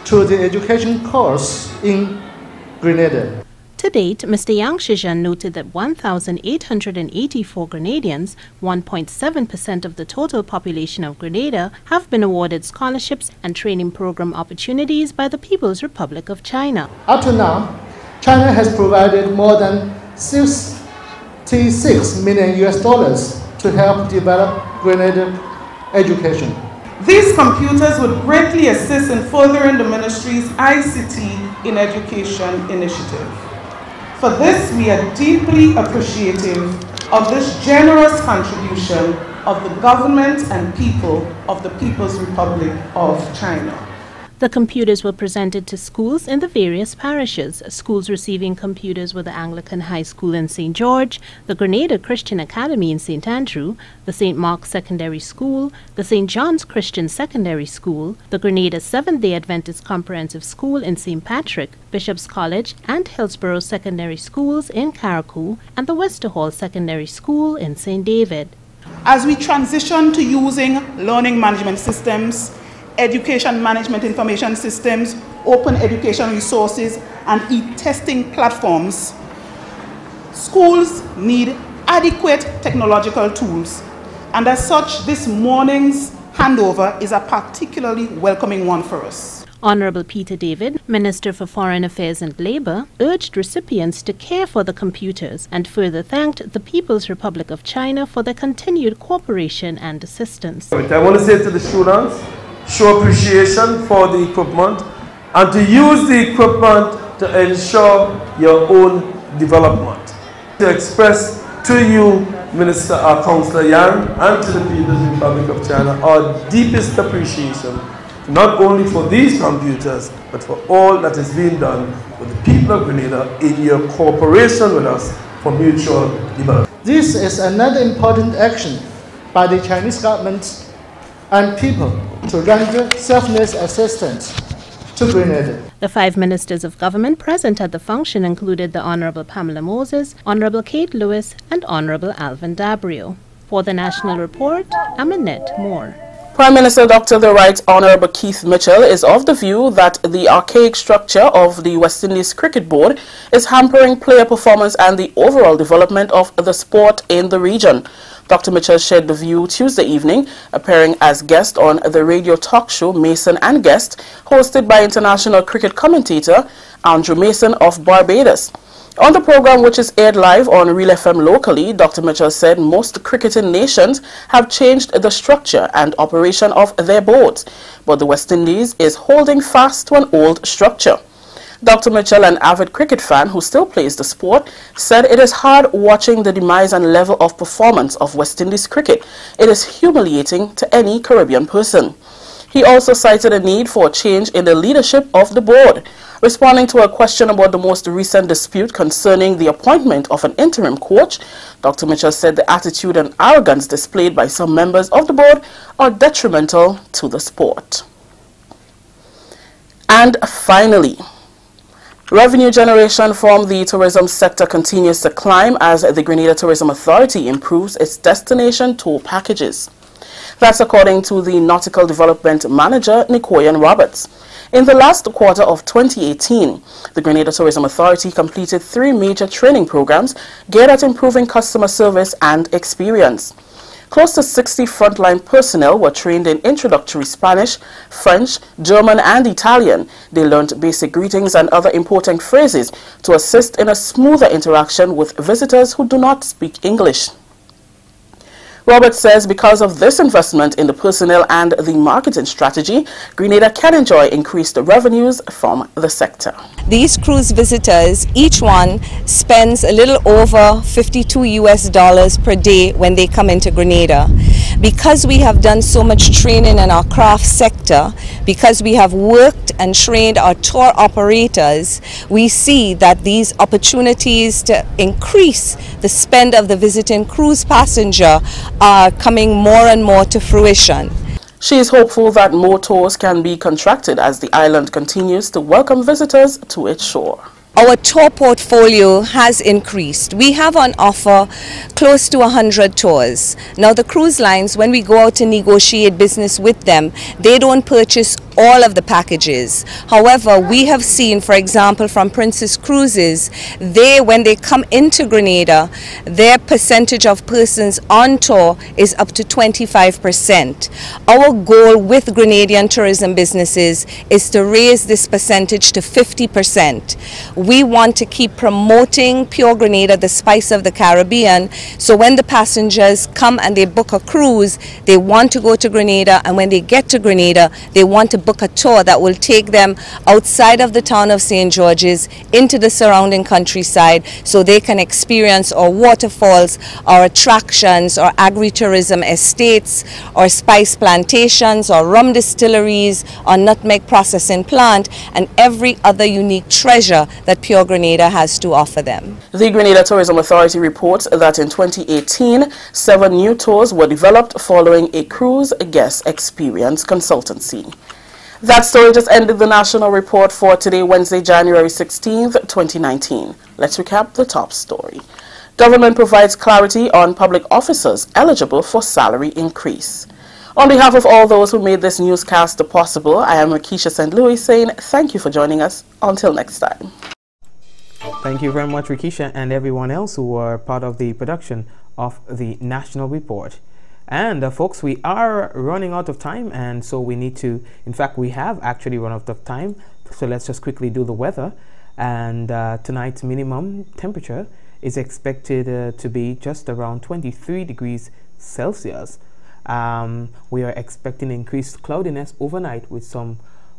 to the education course in Grenada.
To date, Mr. Yang Shizhen noted that 1,884 Grenadians, 1.7% of the total population of Grenada, have been awarded scholarships and training program opportunities by the People's Republic of China.
Up to now, China has provided more than $66 million to help develop Grenada education.
These computers would greatly assist in furthering the ministry's ICT in Education initiative. For this, we are deeply appreciative of this generous contribution of the government and people of the People's Republic of China.
The computers were presented to schools in the various parishes. Schools receiving computers were the Anglican High School in St. George, the Grenada Christian Academy in St. Andrew, the St. Mark's Secondary School, the St. John's Christian Secondary School, the Grenada Seventh-day Adventist Comprehensive School in St. Patrick, Bishop's College and Hillsborough Secondary Schools in Carriacou, and the Westerhall Secondary School in St. David.
As we transition to using learning management systems, education management information systems, open education resources, and e-testing platforms, schools need adequate technological tools. And as such, this morning's handover is a particularly welcoming one for us.
Honorable Peter David, Minister for Foreign Affairs and Labour, urged recipients to care for the computers and further thanked the People's Republic of China for their continued cooperation and assistance.
I want to say to the students, show appreciation for the equipment and to use the equipment to ensure your own development. To express to you, Minister Councillor Yang, and to the People's Republic of China our deepest appreciation, not only for these computers, but for all that is being done with the people of Grenada in your cooperation with us for mutual development.
This is another important action by the Chinese government and people to render selfless assistance to Grenada.
The 5 ministers of government present at the function included the Honourable Pamela Moses, Honourable Kate Lewis, and Honourable Alvin Dabrio. For the National Report, I'm Annette Moore.
Prime Minister Dr. The Right Honourable Keith Mitchell is of the view that the archaic structure of the West Indies Cricket Board is hampering player performance and the overall development of the sport in the region. Dr. Mitchell shared the view Tuesday evening, appearing as guest on the radio talk show Mason and Guest, hosted by international cricket commentator Andrew Mason of Barbados. On the program, which is aired live on Real FM locally, Dr. Mitchell said most cricketing nations have changed the structure and operation of their boards, but the West Indies is holding fast to an old structure. Dr. Mitchell, an avid cricket fan who still plays the sport, said it is hard watching the demise and level of performance of West Indies cricket. It is humiliating to any Caribbean person. He also cited a need for a change in the leadership of the board. Responding to a question about the most recent dispute concerning the appointment of an interim coach, Dr. Mitchell said the attitude and arrogance displayed by some members of the board are detrimental to the sport. And finally, revenue generation from the tourism sector continues to climb as the Grenada Tourism Authority improves its destination tour packages. That's according to the Nautical Development Manager, Nicoyan Roberts. In the last quarter of 2018, the Grenada Tourism Authority completed 3 major training programs geared at improving customer service and experience. Close to 60 frontline personnel were trained in introductory Spanish, French, German and Italian. They learned basic greetings and other important phrases to assist in a smoother interaction with visitors who do not speak English. Roberts says because of this investment in the personnel and the marketing strategy, Grenada can enjoy increased revenues from the sector.
These cruise visitors, each one spends a little over $52 per day when they come into Grenada. Because we have done so much training in our craft sector, because we have worked and trained our tour operators, we see that these opportunities to increase the spend of the visiting cruise passenger are coming more and more to fruition.
She is hopeful that more tours can be contracted as the island continues to welcome visitors to its shore.
Our tour portfolio has increased. We have on offer close to 100 tours. Now the cruise lines, when we go out to negotiate business with them, they don't purchase all of the packages. However, we have seen, for example, from Princess Cruises, when they come into Grenada, their percentage of persons on tour is up to 25%. Our goal with Grenadian tourism businesses is to raise this percentage to 50%. We want to keep promoting Pure Grenada, the spice of the Caribbean, so when the passengers come and they book a cruise, they want to go to Grenada, and when they get to Grenada, they want to book a tour that will take them outside of the town of St. George's into the surrounding countryside so they can experience our waterfalls, our attractions, our agritourism estates, our spice plantations, our rum distilleries, our nutmeg processing plant, and every other unique treasure that Pure Grenada has to offer them.
The Grenada Tourism Authority reports that in 2018, 7 new tours were developed following a cruise guest experience consultancy. That story just ended the national report for today, Wednesday, January 16th, 2019. Let's recap the top story. Government provides clarity on public officers eligible for salary increase. On behalf of all those who made this newscast possible, I am Rakisha St. Louis saying thank you for joining us. Until next time.
Thank you very much, Rakisha, and everyone else who were part of the production of the national report. And folks, we are running out of time, and so we need to, in fact, we have actually run out of time. So let's just quickly do the weather. And tonight's minimum temperature is expected to be just around 23 degrees Celsius. We are expecting increased cloudiness overnight with some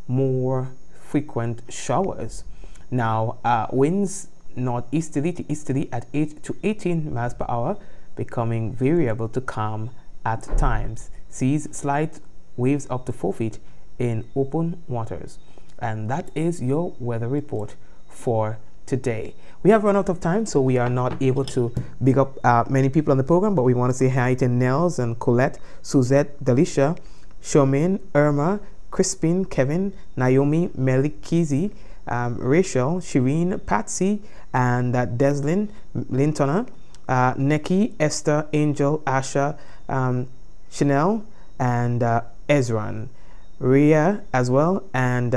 more frequent showers. Now, winds northeasterly to easterly at 8 to 18 miles per hour, becoming variable to calm at times. Seas slight, waves up to 4 feet in open waters. And that is your weather report for today. We have run out of time, so we are not able to big up many people on the program, but we want to say hi to Nels and Colette, Suzette, Delisha, Charmaine, Irma, Crispin, Kevin, Naomi, Melikizi, Rachel, Shireen, Patsy, and Deslin, Lintona, Neki, Esther, Angel, Asha, Chanel, and Ezran, Rhea as well, and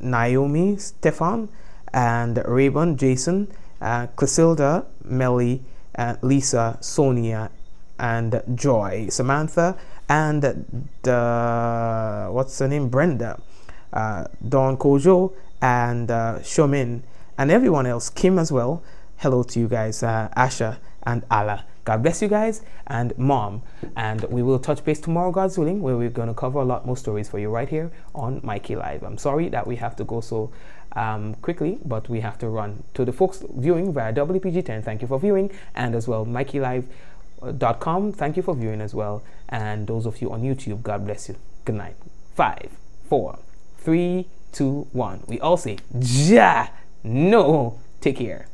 Naomi, Stefan, and Rayburn, Jason, Clotilda, Melly, Lisa, Sonia, and Joy, Samantha, and what's her name, Brenda, Dawn Kojo, and Shomin, and everyone else, Kim as well. Hello to you guys, Asha and Allah. God bless you guys, and Mom. And we will touch base tomorrow, God's willing, where we're going to cover a lot more stories for you right here on Mikey Live. I'm sorry that we have to go so quickly, but we have to run. To the folks viewing via WPG10, thank you for viewing, and as well MikeyLive.com, thank you for viewing as well, and those of you on YouTube, God bless you. Good night. 5, 4, 3, 2, 1. We all say Ja. No. Take care.